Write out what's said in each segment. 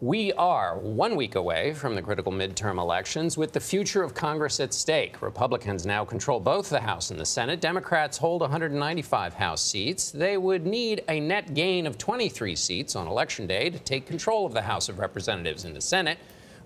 We are 1 week away from the critical midterm elections with the future of Congress at stake. Republicans now control both the House and the Senate. Democrats hold 195 House seats. They would need a net gain of 23 seats on Election Day to take control of the House of Representatives and the Senate.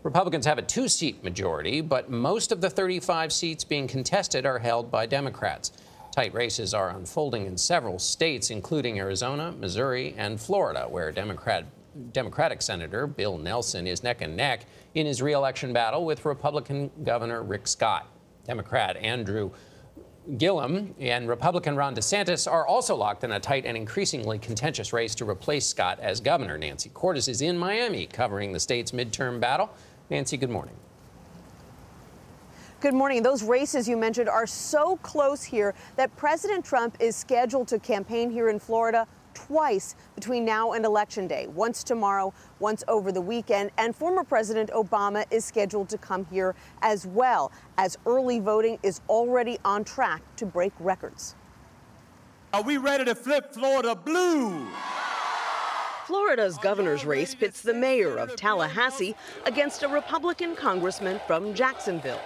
Republicans have a two-seat majority, but most of the 35 seats being contested are held by Democrats. Tight races are unfolding in several states, including Arizona, Missouri, and Florida, where Democratic Senator Bill Nelson is neck and neck in his re-election battle with Republican Governor Rick Scott. Democrat Andrew Gillum and Republican Ron DeSantis are also locked in a tight and increasingly contentious race to replace Scott as governor. Nancy Cordes is in Miami covering the state's midterm battle. Nancy, good morning. Good morning. Those races you mentioned are so close here that President Trump is scheduled to campaign here in Florida twice between now and Election Day, once tomorrow, once over the weekend. And former President Obama is scheduled to come here as well, as early voting is already on track to break records. Are we ready to flip Florida blue? Florida's governor's race pits the mayor of Tallahassee against a Republican congressman from Jacksonville.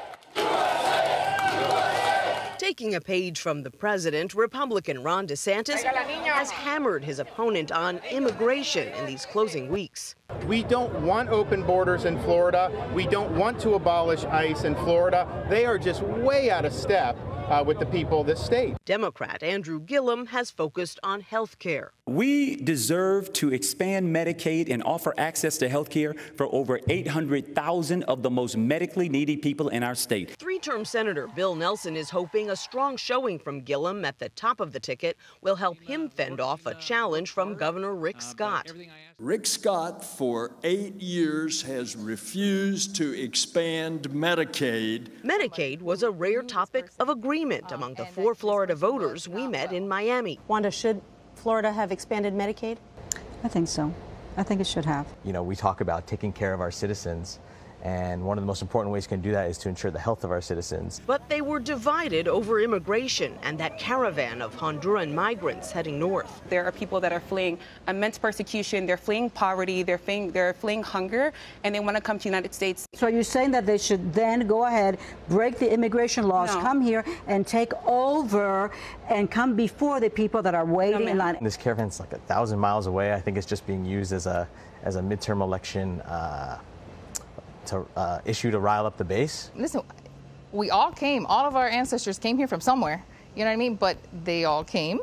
Taking a page from the president, Republican Ron DeSantis has hammered his opponent on immigration in these closing weeks. We don't want open borders in Florida. We don't want to abolish ICE in Florida. They are just way out of step with the people of this state. Democrat Andrew Gillum has focused on health care. We deserve to expand Medicaid and offer access to health care for over 800,000 of the most medically needy people in our state. Three-term Senator Bill Nelson is hoping a strong showing from Gillum at the top of the ticket will help him fend off a challenge from Governor Rick Scott. Rick Scott, for 8 years, has refused to expand Medicaid. Medicaid was a rare topic of agreement among the 4 Florida voters we met in Miami. Wanda, should Florida have expanded Medicaid? I think so. I think it should have. You know, we talk about taking care of our citizens, and one of the most important ways we can do that is to ensure the health of our citizens. But they were divided over immigration and that caravan of Honduran migrants heading north. There are people that are fleeing immense persecution, they're fleeing poverty, they're fleeing hunger, and they want to come to the United States. So you're saying that they should then go ahead, break the immigration laws, come here and take over and come before the people that are waiting in line? This caravan's like 1,000 miles away. I think it's just being used as a midterm election issue to rile up the base. Listen, we all came, all of our ancestors came here from somewhere, you know what I mean? But they all came.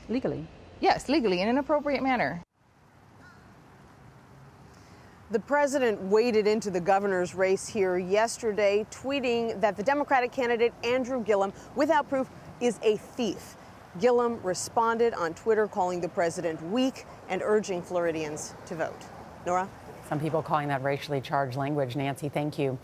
Legally. Yes, legally, in an appropriate manner. The president waded into the governor's race here yesterday, tweeting that the Democratic candidate Andrew Gillum, without proof, is a thief. Gillum responded on Twitter, calling the president weak and urging Floridians to vote. Norah? Some people calling that racially charged language. Nancy, thank you.